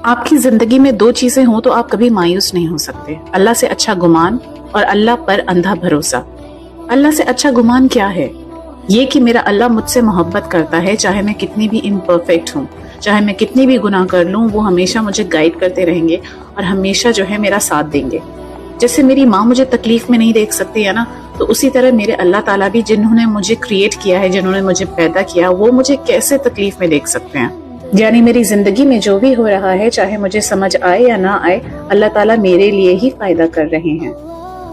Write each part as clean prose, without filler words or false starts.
آپ کی زندگی میں دو چیزیں ہوں تو آپ کبھی مایوس نہیں ہو سکتے، اللہ سے اچھا گمان اور اللہ پر اندھا بھروسہ۔ اللہ سے اچھا گمان کیا ہے؟ یہ کہ میرا اللہ مجھ سے محبت کرتا ہے، چاہے میں کتنی بھی امپرفیکٹ ہوں، چاہے میں کتنی بھی گناہ کر لوں، وہ ہمیشہ مجھے گائیڈ کرتے رہیں گے اور ہمیشہ جو ہے میرا ساتھ دیں گے۔ جیسے میری ماں مجھے تکلیف میں نہیں دیکھ سکتی ہے نا، تو اسی طرح میرے اللہ تعالیٰ بھی جنہوں نے مجھے کریٹ کیا ہے، جنہوں نے مجھے پیدا کیا، وہ مجھے کیسے تکلیف میں دیکھ سکتے ہیں؟ یعنی میری زندگی میں جو بھی ہو رہا ہے، چاہے مجھے سمجھ آئے یا نہ آئے، اللہ تعالیٰ میرے لیے ہی فائدہ کر رہے ہیں۔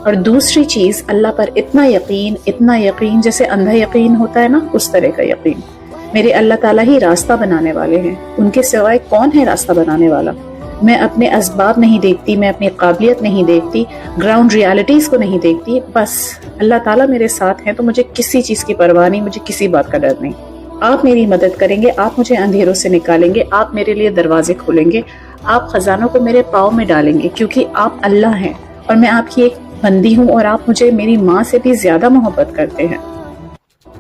اور دوسری چیز، اللہ پر اتنا یقین جیسے اندھا یقین ہوتا ہے نا، اس طرح کا یقین۔ میرے اللہ تعالیٰ ہی راستہ بنانے والے ہیں، ان کے سوائے کون ہے راستہ بنانے والا؟ میں اپنے اسباب نہیں دیکھتی، میں اپنی قابلیت نہیں دیکھتی، گراؤنڈ ریالٹیز کو نہیں دیکھتی، بس اللہ تعالیٰ میرے ساتھ ہیں تو مجھے کسی چیز کی پرواہ نہیں، مجھے کسی بات کا ڈر نہیں۔ آپ میری مدد کریں گے، آپ مجھے اندھیروں سے نکالیں گے، آپ میرے لیے دروازے کھولیں گے، آپ خزانوں کو میرے پاؤں میں ڈالیں گے، کیونکہ آپ اللہ ہیں اور میں آپ کی ایک بندی ہوں، اور آپ مجھے میری ماں سے بھی زیادہ محبت کرتے ہیں۔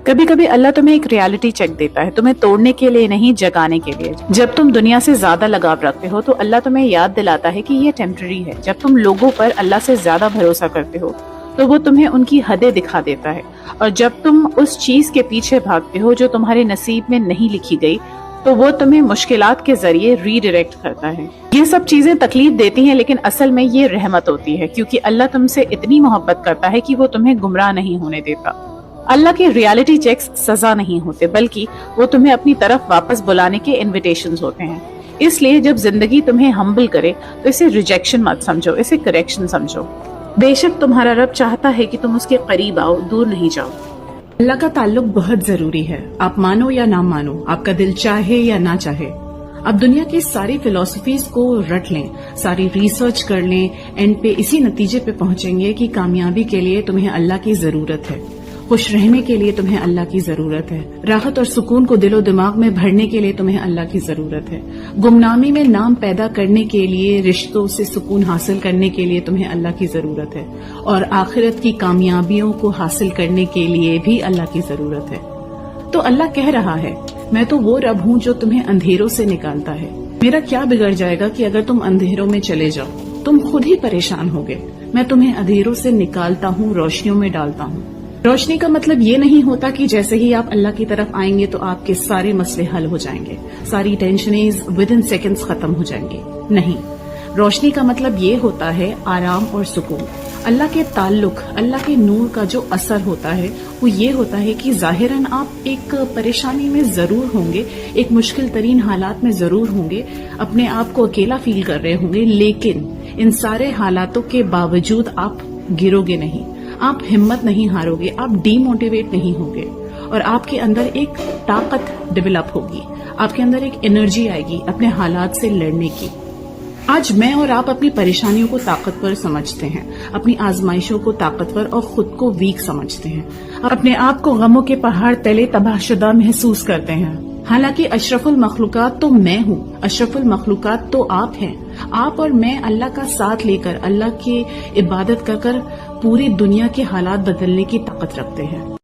کبھی کبھی اللہ تمہیں ایک ریالٹی چیک دیتا ہے، تمہیں توڑنے کے لیے نہیں، جگانے کے لیے۔ جب تم دنیا سے زیادہ لگاؤ رکھتے ہو تو اللہ تمہیں یاد دلاتا ہے کہ یہ ٹیمپرری ہے۔ جب تم لوگوں پر اللہ سے زیادہ بھروسہ کرتے ہو تو وہ تمہیں ان کی حدیں دکھا دیتا ہے، اور جب تم اس چیز کے پیچھے بھاگتے ہو جو تمہارے نصیب میں نہیں لکھی گئی تو وہ تمہیں مشکلات کے ذریعے ری ڈائریکٹ کرتا ہے۔ یہ سب چیزیں تکلیف دیتی ہیں، لیکن اصل میں یہ رحمت ہوتی ہے، کیونکہ اللہ تم سے اتنی محبت کرتا ہے کہ وہ تمہیں گمراہ نہیں ہونے دیتا۔ اللہ کے ریالٹی چیکس سزا نہیں ہوتے، بلکہ وہ تمہیں اپنی طرف واپس بلانے کے انویٹیشنز ہوتے ہیں۔ اس لیے جب زندگی تمہیں ہمبل کرے تو اسے ریجیکشن مت سمجھو، اسے کریکشن سمجھو۔ بے شک تمہارا رب چاہتا ہے کہ تم اس کے قریب آؤ، دور نہیں جاؤ۔ اللہ کا تعلق بہت ضروری ہے، آپ مانو یا نہ مانو، آپ کا دل چاہے یا نہ چاہے۔ اب دنیا کی ساری فلسفیز کو رٹ لیں، ساری ریسرچ کر لیں، اینڈ پہ اسی نتیجے پہ پہنچیں گے کہ کامیابی کے لیے تمہیں اللہ کی ضرورت ہے، خوش رہنے کے لیے تمہیں اللہ کی ضرورت ہے، راحت اور سکون کو دل و دماغ میں بھرنے کے لیے تمہیں اللہ کی ضرورت ہے، گمنامی میں نام پیدا کرنے کے لیے، رشتوں سے سکون حاصل کرنے کے لیے تمہیں اللہ کی ضرورت ہے، اور آخرت کی کامیابیوں کو حاصل کرنے کے لیے بھی اللہ کی ضرورت ہے۔ تو اللہ کہہ رہا ہے، میں تو وہ رب ہوں جو تمہیں اندھیروں سے نکالتا ہے۔ میرا کیا بگڑ جائے گا کہ اگر تم اندھیروں میں چلے جاؤ، تم خود ہی پریشان ہوگے۔ میں تمہیں اندھیروں سے نکالتا ہوں، روشنیوں میں ڈالتا ہوں۔ روشنی کا مطلب یہ نہیں ہوتا کہ جیسے ہی آپ اللہ کی طرف آئیں گے تو آپ کے سارے مسئلے حل ہو جائیں گے، ساری ٹینشنز ود ان سیکنڈز ختم ہو جائیں گے۔ نہیں، روشنی کا مطلب یہ ہوتا ہے آرام اور سکون۔ اللہ کے تعلق، اللہ کے نور کا جو اثر ہوتا ہے وہ یہ ہوتا ہے کہ ظاہراً آپ ایک پریشانی میں ضرور ہوں گے، ایک مشکل ترین حالات میں ضرور ہوں گے، اپنے آپ کو اکیلا فیل کر رہے ہوں گے، لیکن ان سارے حالاتوں کے باوجود آپ گرو گے نہیں، آپ ہمت نہیں ہارو گے، آپ ڈی موٹیویٹ نہیں ہوگے، اور آپ کے اندر ایک طاقت ڈیولپ ہوگی، آپ کے اندر ایک انرجی آئے گی اپنے حالات سے لڑنے کی۔ آج میں اور آپ اپنی پریشانیوں کو طاقتور سمجھتے ہیں، اپنی آزمائشوں کو طاقتور اور خود کو ویک سمجھتے ہیں، اپنے آپ کو غموں کے پہاڑ تلے تباہ شدہ محسوس کرتے ہیں، حالانکہ اشرف المخلوقات تو میں ہوں، اشرف المخلوقات تو آپ ہیں۔ آپ اور میں اللہ کا ساتھ لے کر، اللہ کی عبادت کر پوری دنیا کے حالات بدلنے کی طاقت رکھتے ہیں۔